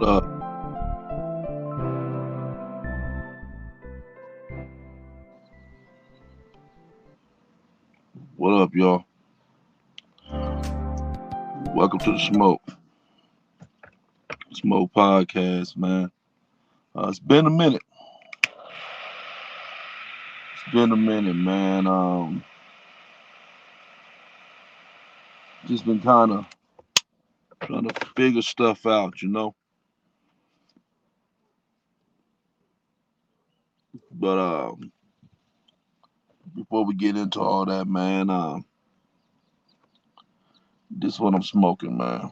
What up? What up, y'all? Welcome to the Smoke Podcast, man. It's been a minute. It's been a minute, man. Just been kind of trying to figure stuff out, But before we get into all that, man, this is what I'm smoking, man.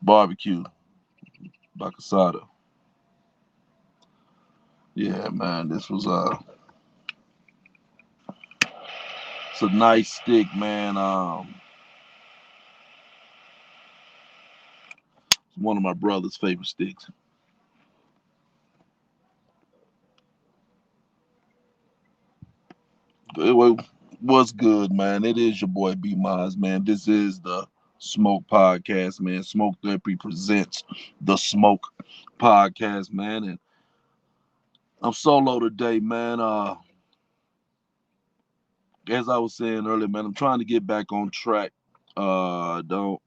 Barbecue, Bacasada. Yeah, man. This was it's a nice stick, man. It's one of my brother's favorite sticks. What's good, man? It is your boy B Mize, man. This is the Smoke Podcast, man. Smoke Therapy presents the Smoke Podcast, man. And I'm solo today, man. As I was saying earlier, man, I'm trying to get back on track. Don't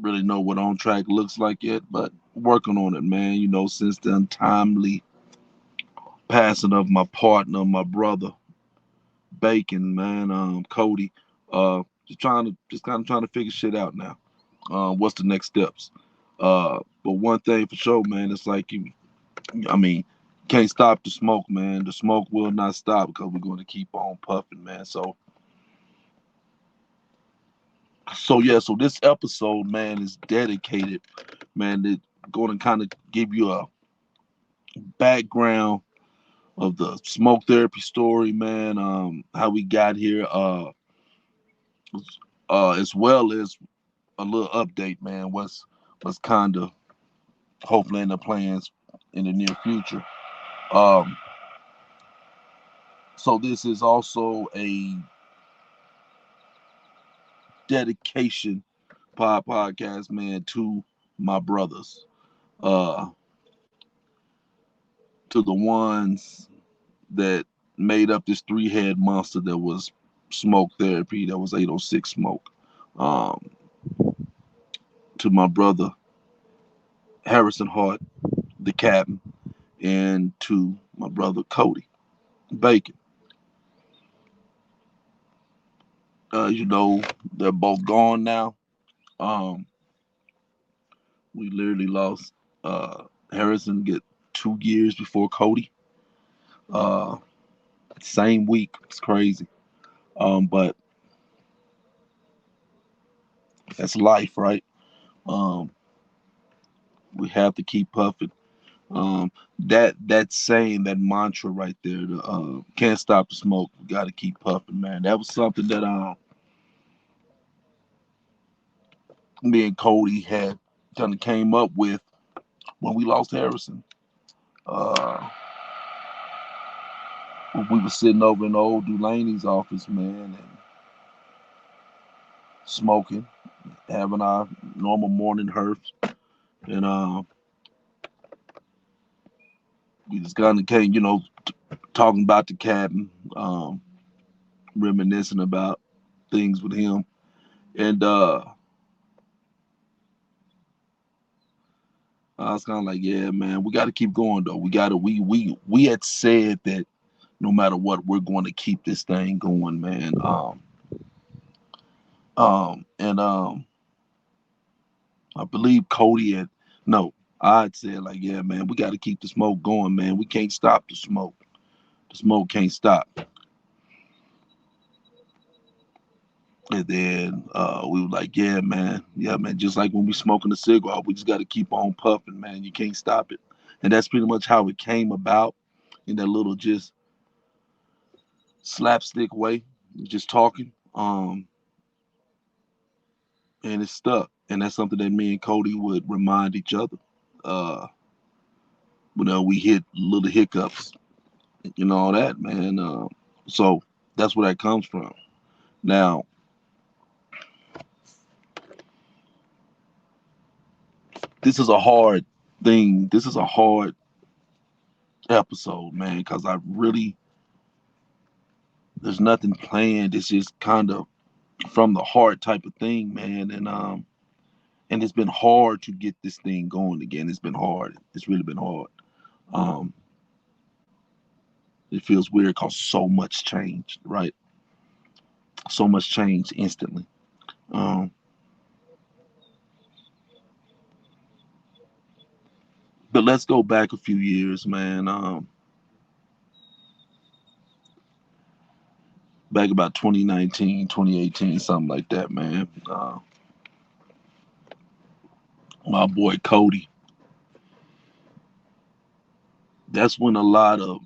really know what on track looks like yet, but working on it, man. Since the untimely passing of my partner, my brother, Bacon, man, Cody. Just kind of trying to figure shit out now. What's the next steps? But one thing for sure, man, it's like I mean, can't stop the smoke, man. The smoke will not stop because we're going to keep on puffing, man. So this episode, man, is dedicated, man. It's going to kind of give you a background of the smoke therapy story, man. How we got here, as well as a little update, man. What's kind of hopefully in the plans in the near future. Um, so this is also a dedication podcast, man, to my brothers, uh, to the ones that made up this three-head monster that was smoke therapy, that was 806 Smoke. Um, to my brother Harrison Hart, the captain, and to my brother Cody Bacon. They're both gone now. Um, we literally lost Harrison get 2 years before Cody. Uh, Same week. It's crazy. But that's life, right? Um, we have to keep puffing. That saying, that mantra right there, the can't stop the smoke. We got to keep puffing, man. That was something that me and Cody had kind of came up with when we lost Harrison. Uh, when we were sitting over in old Dulaney's office, man, and smoking, having our normal morning herfs, and we just kind of came, talking about the cabin, reminiscing about things with him, and I was kind of like, yeah, man, we got to keep going though. We got to we had said that no matter what, we're going to keep this thing going, man. And I believe Cody had no. I'd said like, yeah, man, we got to keep the smoke going, man. We can't stop the smoke. The smoke can't stop. And then we were like, yeah, man. Just like when we smoking a cigar, we just got to keep on puffing, man. You can't stop it. And that's pretty much how it came about in that little just slapstick way, just talking. And it stuck. And that's something that me and Cody would remind each other. Uh, we hit little hiccups, all that, man. So that's where that comes from. Now, this is a hard thing. This is a hard episode, man, because I really there's nothing planned. It's just kind of from the heart type of thing, man. And it's been hard to get this thing going again. It's been hard. It's really been hard. Um, it feels weird because so much changed, right? So much change instantly. Um, but let's go back a few years, man. Back about 2019, 2018, something like that, man. My boy Cody. That's when a lot of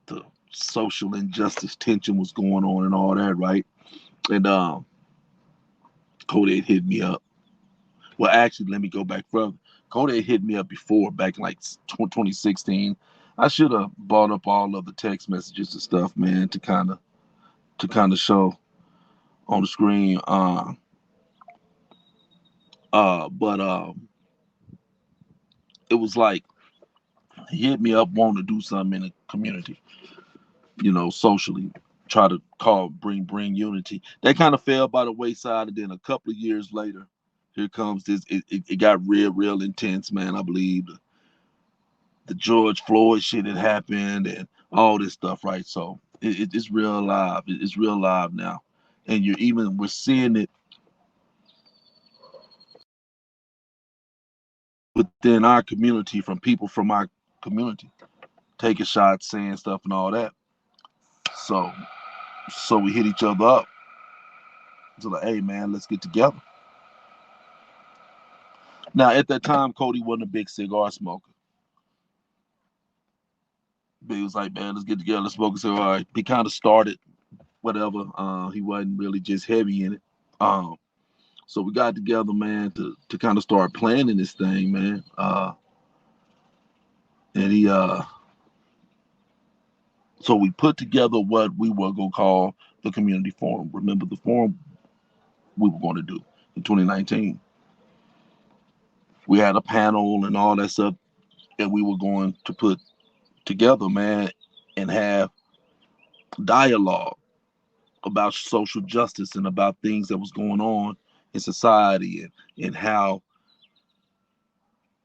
the social injustice tension was going on and all that, right? And Cody had hit me up. Well, actually, let me go back further. Cody had hit me up before, back in like 2016. I should have brought up all of the text messages and stuff, man, to kind of show on the screen. But it was like he hit me up wanting to do something in the community, socially, try to bring unity. That kind of fell by the wayside, and then a couple of years later, here comes this. It got real intense, man. I believe the George Floyd shit had happened and all this stuff, right? So it's real live. It's real live now, and we're seeing it within our community from people from our community taking shots, saying stuff, and all that. So we hit each other up. So like, hey man, let's get together. Now at that time, Cody wasn't a big cigar smoker. But he was like, man, let's get together, let's smoke a cigar. He kind of started whatever. He wasn't really just heavy in it. Um, so we got together, man, to kind of start planning this thing, man. And he so we put together what we were gonna call the community forum. Remember the forum we were going to do in 2019. We had a panel and all that stuff, and we were going to put together, man, and have dialogue about social justice and about things that was going on in society and how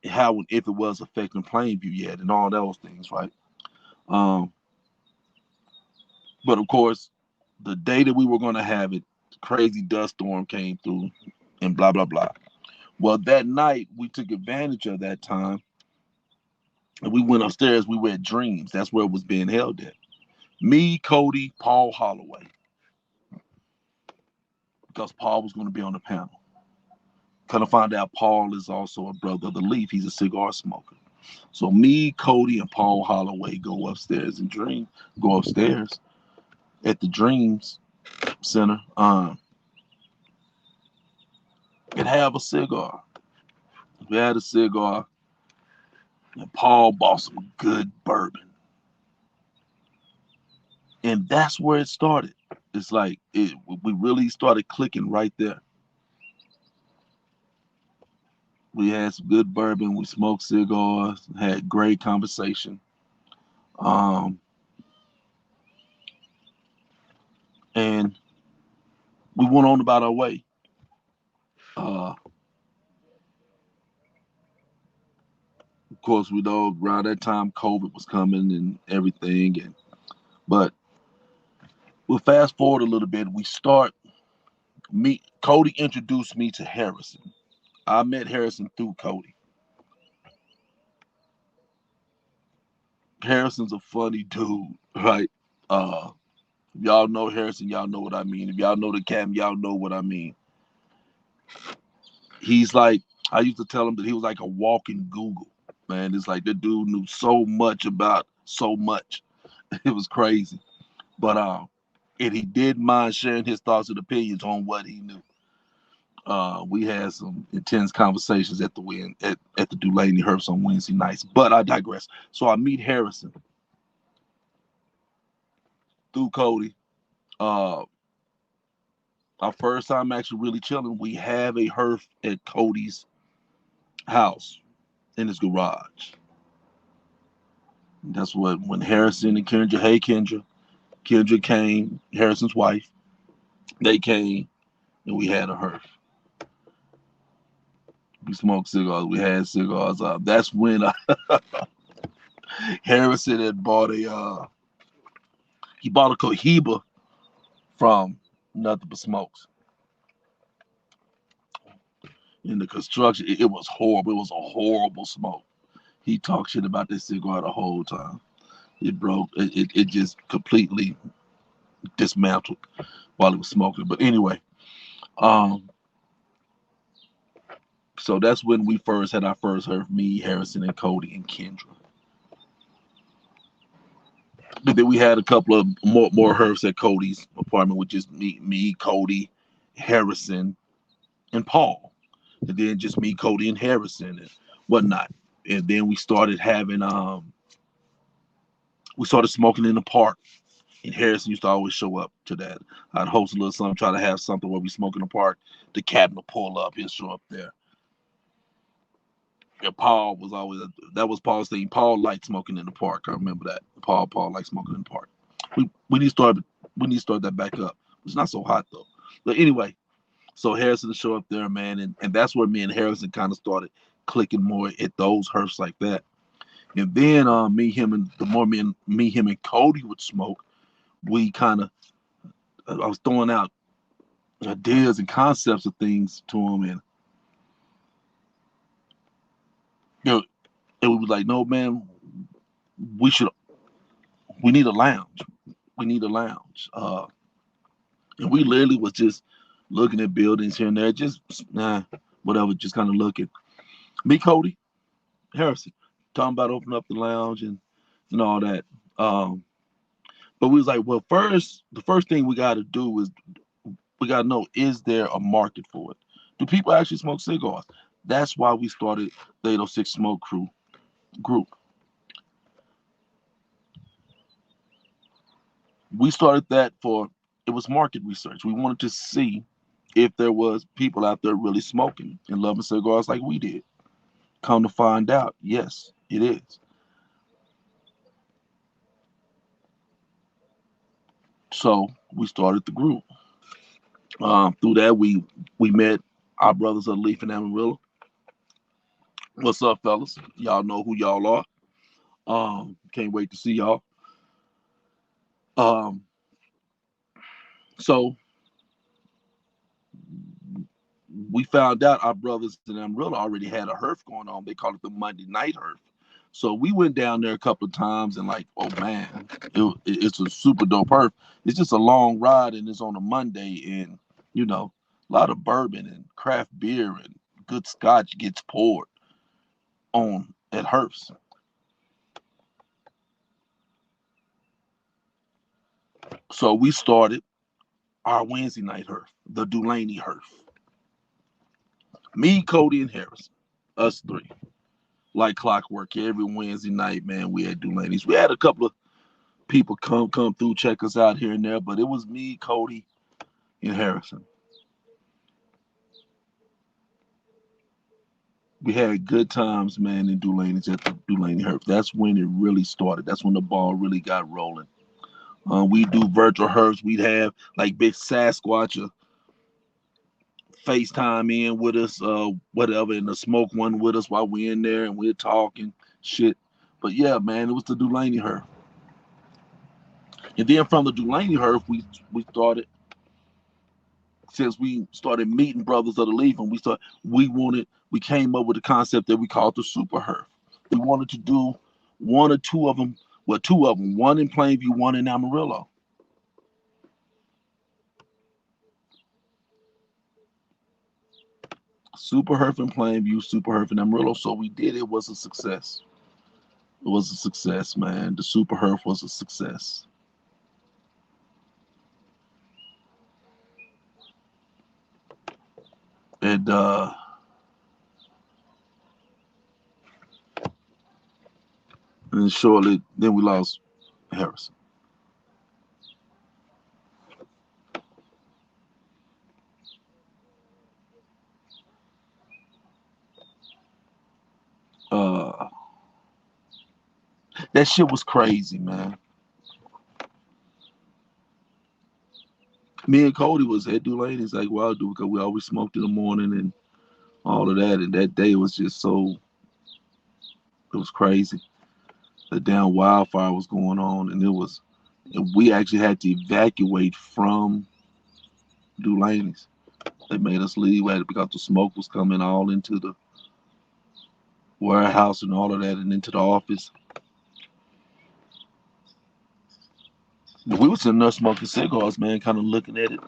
and if it was affecting Plainview yet and all those things, right? Um, but of course, the day that we were going to have it, crazy dust storm came through and blah blah blah. Well, that night we took advantage of that time and we went upstairs. We were at Dreams. That's where it was being held at. Me, Cody, Paul Holloway, because Paul was going to be on the panel. Kind of find out Paul is also a brother of the Leaf. He's a cigar smoker. So me, Cody, and Paul Holloway go upstairs and go upstairs at the Dreams Center and have a cigar. We had a cigar, and Paul bought some good bourbon. And that's where it started. It's like we really started clicking right there. We had some good bourbon. We smoked cigars, had great conversation. Um, and we went on about our way. Uh, of course, we know around that time COVID was coming and everything. But we'll fast forward a little bit. Cody introduced me to Harrison. I met Harrison through Cody. Harrison's a funny dude, right? If y'all know Harrison, y'all know what I mean. If y'all know the Cam, y'all know what I mean. He's like, I used to tell him that he was like a walking Google, man. It's like the dude knew so much about so much. It was crazy. But and he did mind sharing his thoughts and opinions on what he knew. We had some intense conversations at the Dulaney Herbst on Wednesday nights. But I digress. So I meet Harrison through Cody. Uh, our first time actually really chilling. We have a Herf at Cody's house in his garage. That's what when Harrison and Kendra, hey Kendra came, Harrison's wife, they came and we had a hearse. We smoked cigars. We had cigars. That's when Harrison had bought he bought a Cohiba from Nothing But Smokes. In the construction, it was horrible. It was a horrible smoke. He talked shit about this cigar the whole time. It broke. It just completely dismantled while he was smoking. But anyway, um, so that's when we first had our first heard me, Harrison, and Cody and Kendra. But then we had a couple of more herbs at Cody's apartment, with just me, Cody, Harrison, and Paul, and then just me, Cody, and Harrison, and whatnot. And then we started smoking in the park. And Harrison used to always show up to that. I'd host a little something, try to have something where we smoke in the park. The captain will pull up, he'll show up there. And Paul was always that was Paul's thing. Paul liked smoking in the park. I remember that. Paul liked smoking in the park. We need to start that back up. It's not so hot though. But anyway, so Harrison to show up there, man, and that's where me and Harrison kind of started clicking more at those herfs like that. And then the more him and Cody would smoke, we kind of I was throwing out ideas and concepts of things to him, and you know, and we was like, no, man, we should we need a lounge. We need a lounge. And we literally was just looking at buildings here and there, just whatever, just kind of looking. Me, Cody, Harrison, talking about opening up the lounge and all that. Um, but we was like, well, the first thing we got to do is we got to know, is there a market for it? Do people actually smoke cigars? That's why we started the 806 Smoke Crew group. We started that it was market research. We wanted to see if there was people out there really smoking and loving cigars like we did. Come to find out, yes, it is. So we started the group. Through that, we met our brothers of Leaf and Amarillo. What's up, fellas? Y'all know who y'all are. Can't wait to see y'all. Um, so we found out our brothers in Amarillo already had a herf going on. They called it the Monday night herf. So we went down there a couple of times and like, oh man, it's a super dope herf. It's just a long ride and it's on a Monday, and you know, a lot of bourbon and craft beer and good scotch gets poured on at herfs. So we started our Wednesday night herf, the Dulaney herf. Me, Cody, and Harrison, us three, like clockwork. Every Wednesday night, man, we had Dulaney's. We had a couple of people come through, check us out here and there, but it was me, Cody, and Harrison. We had good times, man, in Dulaney's at the Dulaney Herb. That's when it really started. That's when the ball really got rolling. We do virtual herbs. We'd have like big Sasquatch FaceTime in with us, whatever, and the smoke one with us while we in there and we're talking shit. But yeah, man, it was the Dulaney Herb. And then from the Dulaney Herb, we started, since we started meeting brothers of the leaf, and we came up with a concept that we called the super herf. We wanted to do one or two of them, well, two of them, one in Plainview, one in Amarillo. Super herf in Plainview, super herf in Amarillo. So we did. It was a success. It was a success, man. The super herf was a success. And and shortly then we lost Harrison. That shit was crazy, man. Me and Cody was at Dulaney's like, well, do because we always smoked in the morning and all of that. And that day was just so, it was crazy. The damn wildfire was going on, and we actually had to evacuate from Dulaney's. They made us leave because the smoke was coming all into the warehouse and all of that and into the office. But we was in there smoking cigars, man, kind of looking at it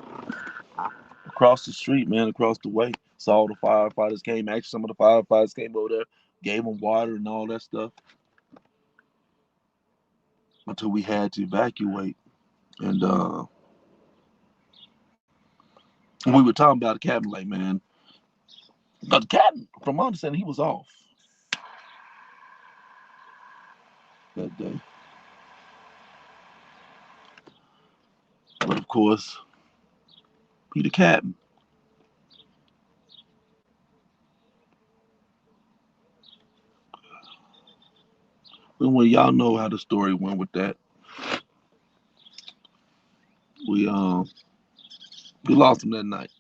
across the street, man, across the way. Saw the firefighters came. Actually, some of the firefighters came over there, gave them water and all that stuff until we had to evacuate. And we were talking about the captain, like, man, but the captain, from my understanding, he was off that day. But of course, he the captain. And when y'all know how the story went with that, we um we lost him that night.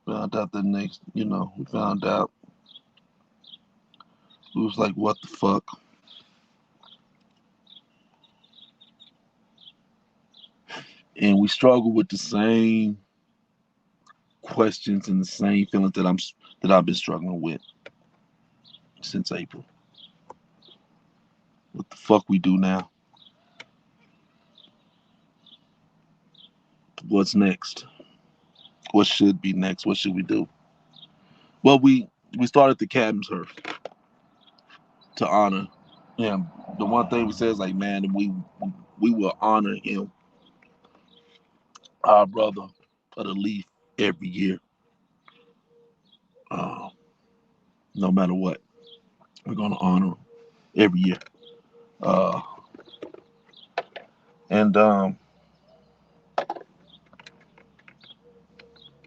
Found out the next, we found out. We was like, what the fuck? And we struggled with the same questions and the same feelings that I've been struggling with since April. What the fuck we do now? What's next? What should be next? What should we do? Well, we started the cabins her to honor him. The one thing we said is like, man, we will honor him, our brother of the leaf, every year, uh, no matter what. We're gonna honor him every year, uh, and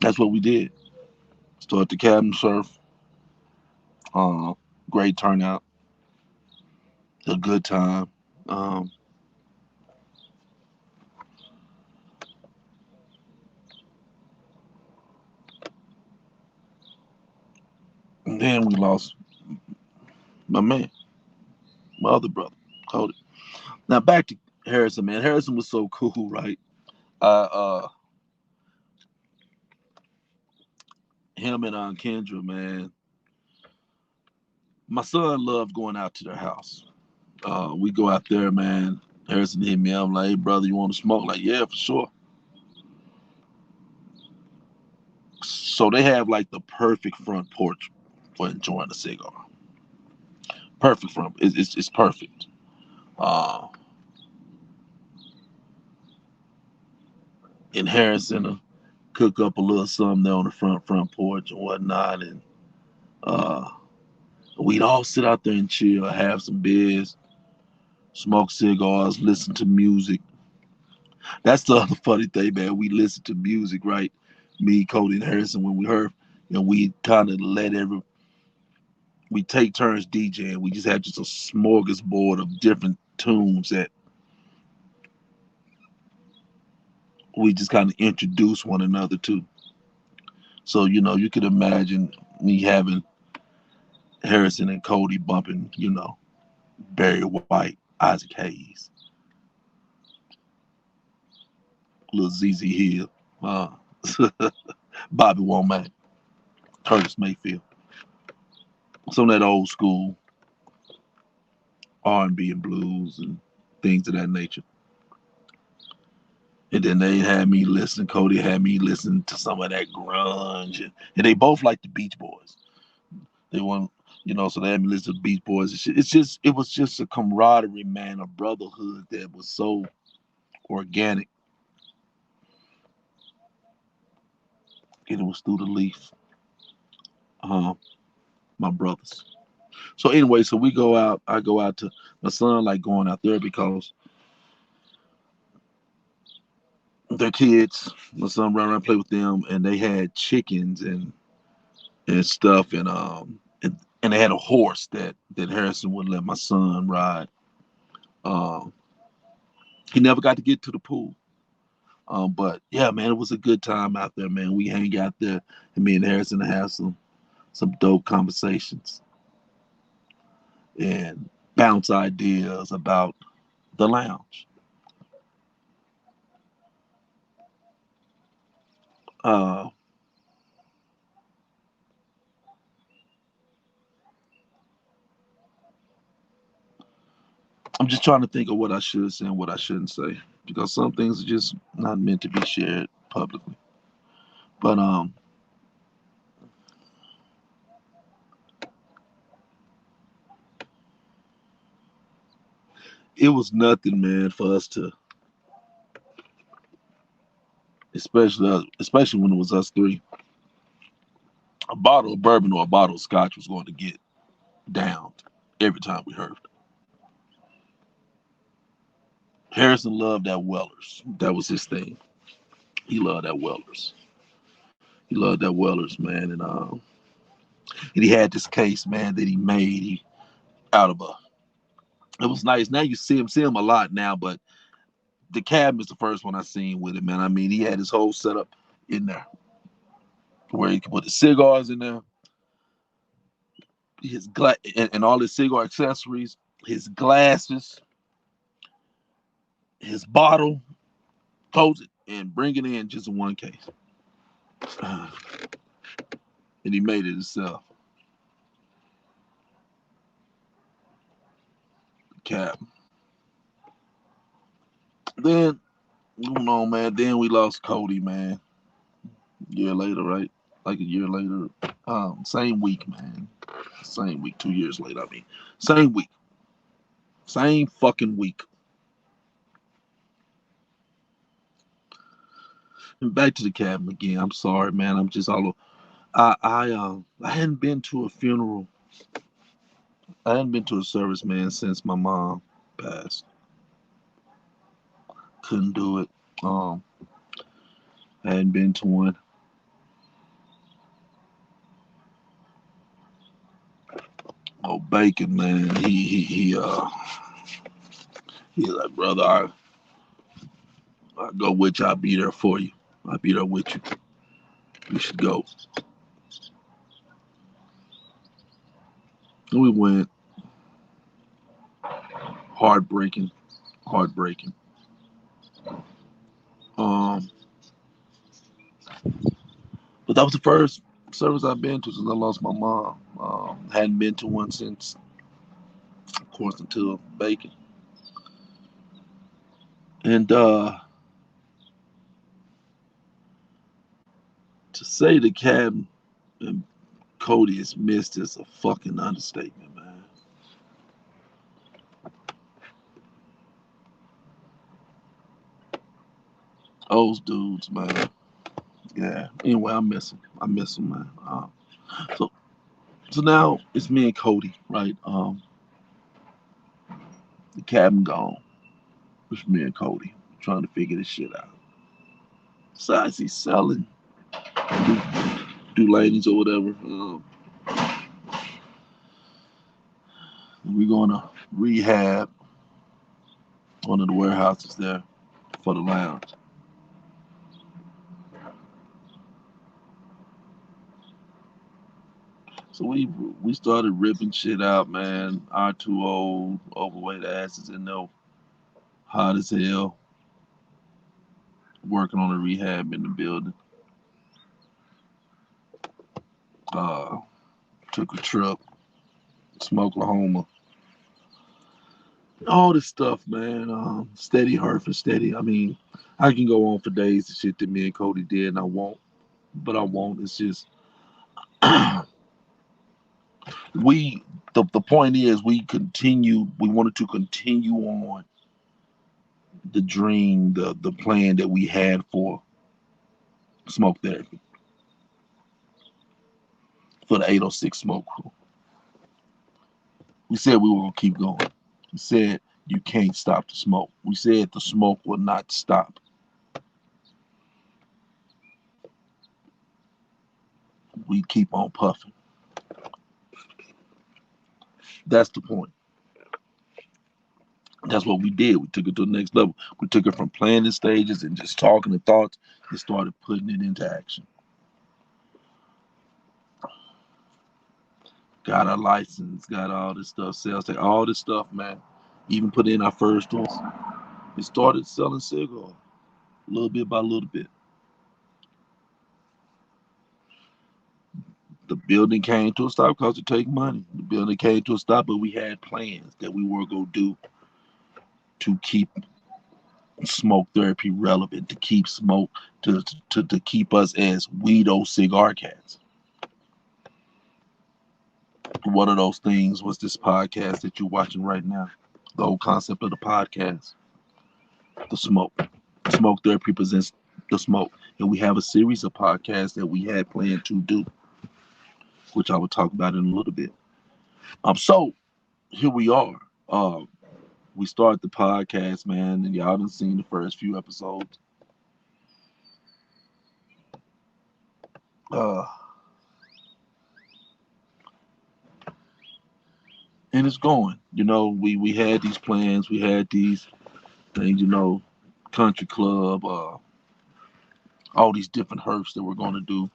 that's what we did. Start the cabin surf. Uh, Great turnout, a good time. Um, and then we lost my man, my other brother, Cody. Now back to Harrison, man. Harrison was so cool, right? Uh, him and Kendra, man. My son loved going out to their house. We go out there, man. Harrison hit me up like, hey, brother, you want to smoke? Like, yeah, for sure. So they have like the perfect front porch for enjoying a cigar. Perfect front. It's perfect. Uh, in Harrison, cook up a little something there on the front porch and whatnot, and uh, we'd all sit out there and chill, have some beers, smoke cigars, listen to music. That's the other funny thing, man. We listen to music, right? Me, Cody, and Harrison, when we heard, we kind of we take turns DJing. We just have just a smorgasbord of different tunes that we just kind of introduce one another to. So, you could imagine me having Harrison and Cody bumping, Barry White, Isaac Hayes, little ZZ Hill, uh, Bobby Womack, Curtis Mayfield. Some of that old school R&B and blues and things of that nature. And then they had me listen. Cody had me listen to some of that grunge, and they both like the Beach Boys. They want, so they had me listen to the Beach Boys. It was just a camaraderie, man, a brotherhood that was so organic, and it was through the leaf. Uh, my brothers. So anyway, so we go out. I go out to my son, like going out there because their kids. My son run around play with them, and they had chickens and stuff, and and they had a horse that Harrison wouldn't let my son ride. Um, he never got to get to the pool. But yeah, man, it was a good time out there, man. We hang out there, and me and Harrison have some dope conversations and bounce ideas about the lounge. Uh, I'm just trying to think of what I should say and what I shouldn't say because some things are just not meant to be shared publicly. But it was nothing, man, for us to, especially when it was us three. A bottle of bourbon or a bottle of scotch was going to get downed every time we heard. Harrison loved that Wellers. That was his thing. He loved that Wellers. He loved that Wellers, man, and he had this case, man, that he made out of a. It was nice. Now you see him a lot now, but the cabinet's the first one I seen with it, man. I mean, he had his whole setup in there where he could put the cigars in there, and all his cigar accessories, his glasses, his bottle, close it and bring it in just in one case. And he made it himself. Cap. Then, I don't know, man. Then we lost Cody, man. A year later, right? Like a year later. Same week, man. Same week. 2 years later, I mean. Same week. Same fucking week. And back to the cabin again. I'm sorry, man. I'm just all over. I hadn't been to a funeral. I hadn't been to a service, man, since my mom passed. Couldn't do it. Um, I hadn't been to one. Oh, Bacon, man. He's like, brother, I go with you. I'll be there for you. I'll be there with you. We should go. And we went. Heartbreaking, heartbreaking. Um, but that was the first service I've been to since I lost my mom. Hadn't been to one since, of course, until Bacon. And to say the cabin and Cody is missed is a fucking understatement, man. Those dudes, man. Yeah. Anyway, I miss him. I miss him, man. So so now it's me and Cody, right? The cabin gone. It's me and Cody trying to figure this shit out. Besides, he's selling, do, do ladies or whatever. We're gonna rehab one of the warehouses there for the lounge. So we started ripping shit out, man. Our two old overweight asses in there, hot as hell, working on the rehab in the building. Uh, Took a trip, Smoke, Oklahoma, all this stuff, man. Steady hurting, steady. I mean, I can go on for days the shit that me and Cody did, and I won't. But I won't. It's just we. The point is, we continue. We wanted to continue on the dream, the plan that we had for smoke therapy for the 806 smoke crew. We said we were gonna keep going. We said you can't stop the smoke. We said the smoke will not stop. We keep on puffing. That's the point. That's what we did. We took it to the next level. We took it from planning stages and just talking the thoughts and started putting it into action. Got our license, got all this stuff, sales tax, all this stuff, man. Even put in our first stores. We started selling cigars, little bit by little bit. The building came to a stop because it takes money. The building came to a stop, but we had plans that we were going to do to keep smoke therapy relevant, to keep smoke, to keep us as weedo cigar cats. One of those things was this podcast that you're watching right now. The whole concept of the podcast, the smoke. Smoke therapy presents the smoke. And we have a series of podcasts that we had planned to do, which I will talk about in a little bit. So here we are. We started the podcast, man, and y'all done seen the first few episodes. Uh, and it's going. We had these plans, we had these things, country club, all these different herbs that we're going to do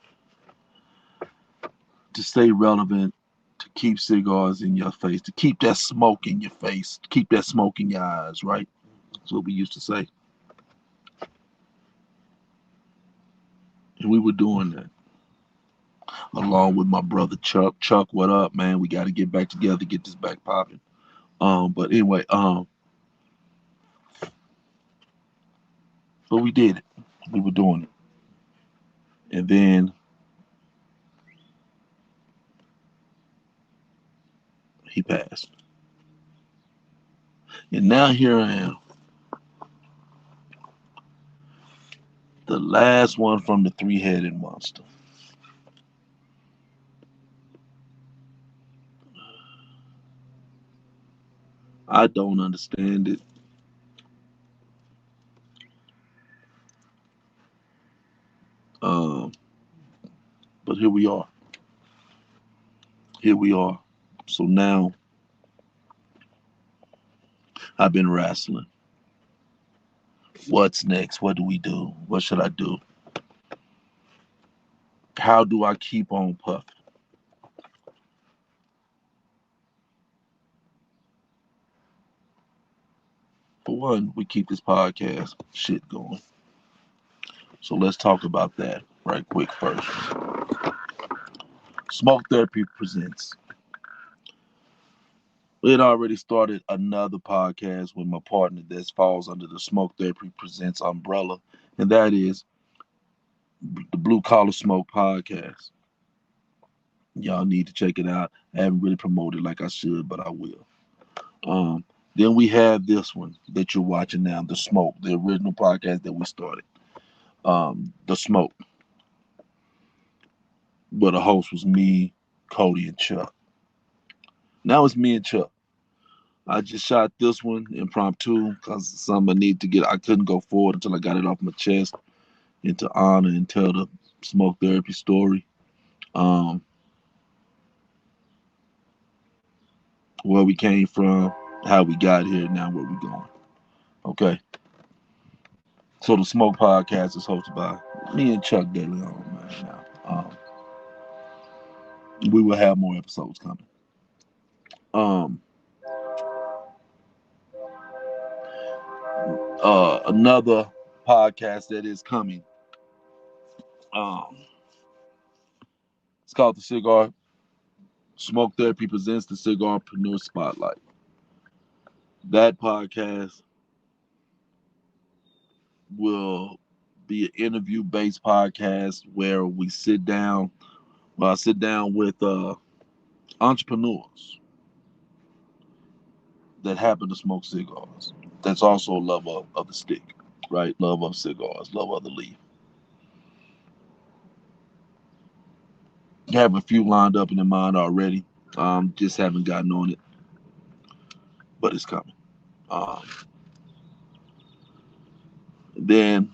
to stay relevant, to keep cigars in your face, to keep that smoke in your face, to keep that smoke in your eyes, right? That's what we used to say. And we were doing that along with my brother Chuck. Chuck, what up, man? We got to get back together, get this back popping. But anyway, but we did it. We were doing it. And then he passed. And now here I am. The last one from the three-headed monster. I don't understand it. Um, but here we are. Here we are. So now I've been wrestling. What's next? What do we do? What should I do? How do I keep on puffing? For one, we keep this podcast shit going. So let's talk about that right quick first. Smoke Therapy presents. It already started another podcast with my partner that falls under the Smoke Therapy Presents umbrella, and that is the Blue Collar Smoke Podcast. Y'all need to check it out. I haven't really promoted like I should, but I will. Um, then we have this one that you're watching now, The Smoke, the original podcast that we started. The Smoke, where the host was me, Cody, and Chuck. Now it's me and Chuck. I just shot this one impromptu because something I need to get. I couldn't go forward until I got it off my chest and to honor and tell the smoke therapy story. Um, where we came from, how we got here, now where we going. Okay. So the Smoke Podcast is hosted by me and Chuck Daly on, man. Now, we will have more episodes coming. Um, another podcast that is coming. It's called the Cigar Smoke Therapy Presents the Cigarpreneur Spotlight. That podcast will be an interview-based podcast where we sit down. Well, I sit down with entrepreneurs that happen to smoke cigars. That's also a love of the stick, right? Love of cigars, love of the leaf. I have a few lined up in the mind already. Just haven't gotten on it, but it's coming. Um, then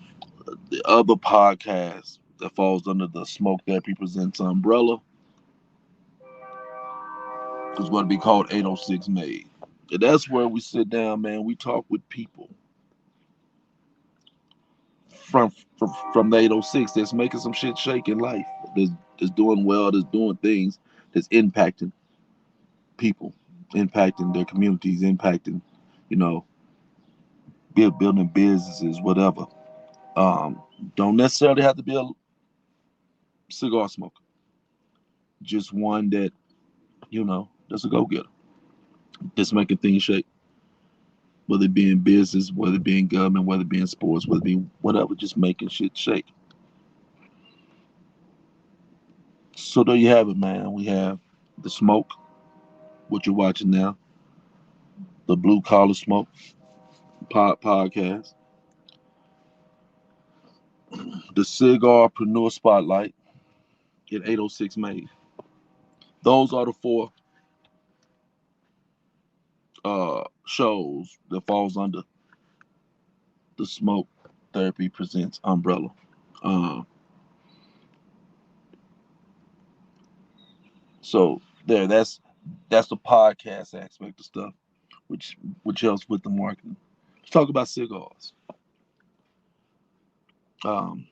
the other podcast that falls under the Smoke Therapy Presents umbrella It's going to be called 806 Made. And that's where we sit down, man. We talk with people from the 806 that's making some shit shake in life. That's doing well, that's doing things, that's impacting people, impacting their communities, impacting, you know, building businesses, whatever. Um, don't necessarily have to be a cigar smoker. Just one that, that's a go getter. Just making things shake. Whether it be in business, whether it be in government, whether it be in sports, whether it be whatever, just making shit shake. So there you have it, man. We have the smoke, what you're watching now, the Blue Collar Smoke podcast, the Cigarpreneur Spotlight in 806 Made. Those are the four shows that falls under the Smoke Therapy Presents umbrella. Uh, so that's the podcast aspect of stuff, which helps with the marketing. Let's talk about cigars. Um,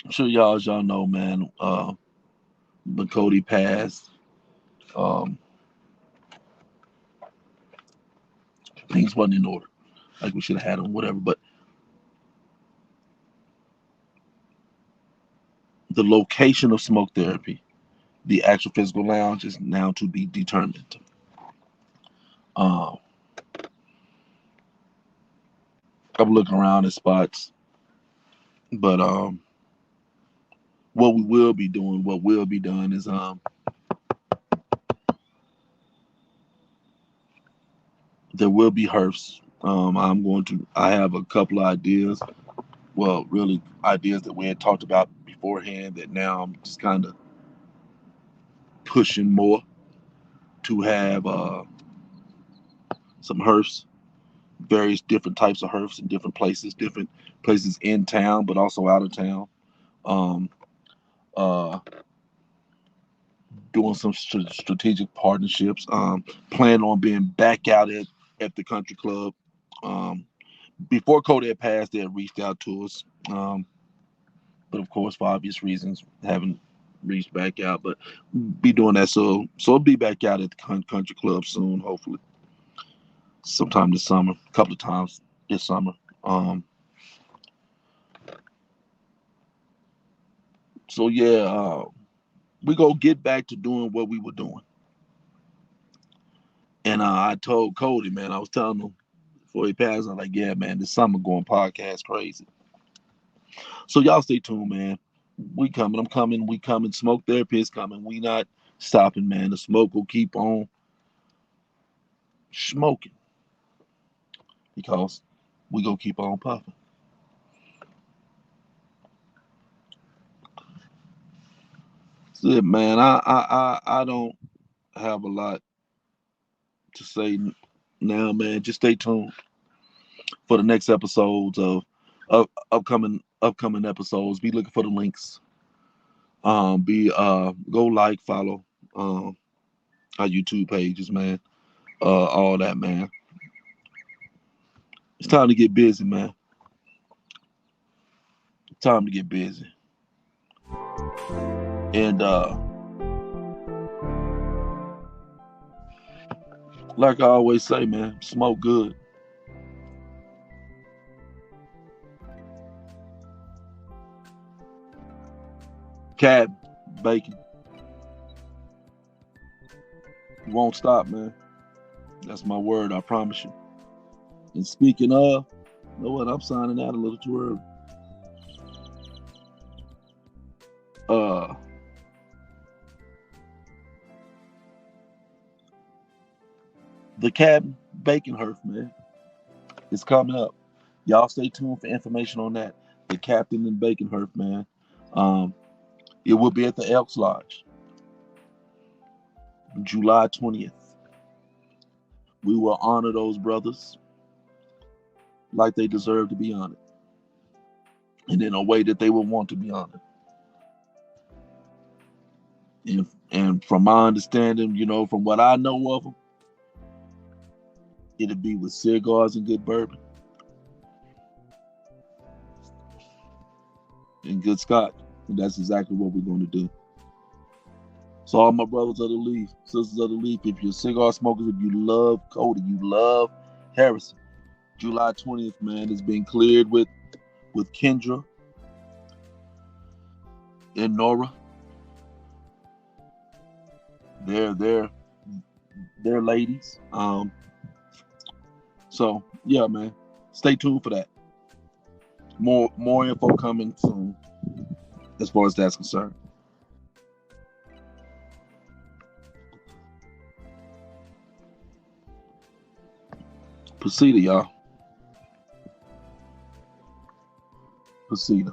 I'm sure y'all know, man. When Cody passed, um, things wasn't in order. Like we should have had him, whatever. But the location of smoke therapy, the actual physical lounge, is now to be determined. Um, I'm looking around at spots, but what will be done is there will be hearths. I have a couple of ideas. Well, really ideas that we had talked about beforehand that now I'm just kind of pushing more to have some hearths, various different types of hearths in different places in town, but also out of town. Um, uh, Doing some strategic partnerships. Plan on being back out at the country club. Um, Before Cody had passed, they had reached out to us, but of course, for obvious reasons, haven't reached back out. But be doing that, so I'll be back out at the country club soon, hopefully, sometime this summer, a couple of times this summer. Um, so yeah, we go get back to doing what we were doing. And I told Cody, man, I was telling him before he passed, I'm like, yeah, man, this summer going podcast crazy. So y'all stay tuned, man. We coming, I'm coming, we coming. Smoke therapy is coming. We not stopping, man. The smoke will keep on smoking because we gonna keep on puffing. That's it, man. I don't have a lot to say now, man. Just stay tuned for the next episodes of upcoming episodes. Be looking for the links. Be Go like, follow our YouTube pages, man. All that, man. It's time to get busy, man. Time to get busy. And like I always say, man, smoke good. Cab, bacon. Won't stop, man. That's my word, I promise you. And speaking of, you know what? I'm signing out a little too early. Uh, the Cab Bacon Hearth, man, is coming up. Y'all stay tuned for information on that. The Captain and Bacon Hearth, man. Um, it will be at the Elks Lodge, July 20th. We will honor those brothers like they deserve to be honored, and in a way that they will want to be honored. And from my understanding, from what I know of them, it'd be with cigars and good bourbon and good scotch. And that's exactly what we're going to do. So all my brothers of the leaf, sisters of the leaf, if you're cigar smokers, if you love Cody, you love Harrison, July 20th, man, it's been cleared with Kendra and Nora. They're ladies. So yeah, man, stay tuned for that. More info coming soon as far as that's concerned. Procedure, y'all. Procedure.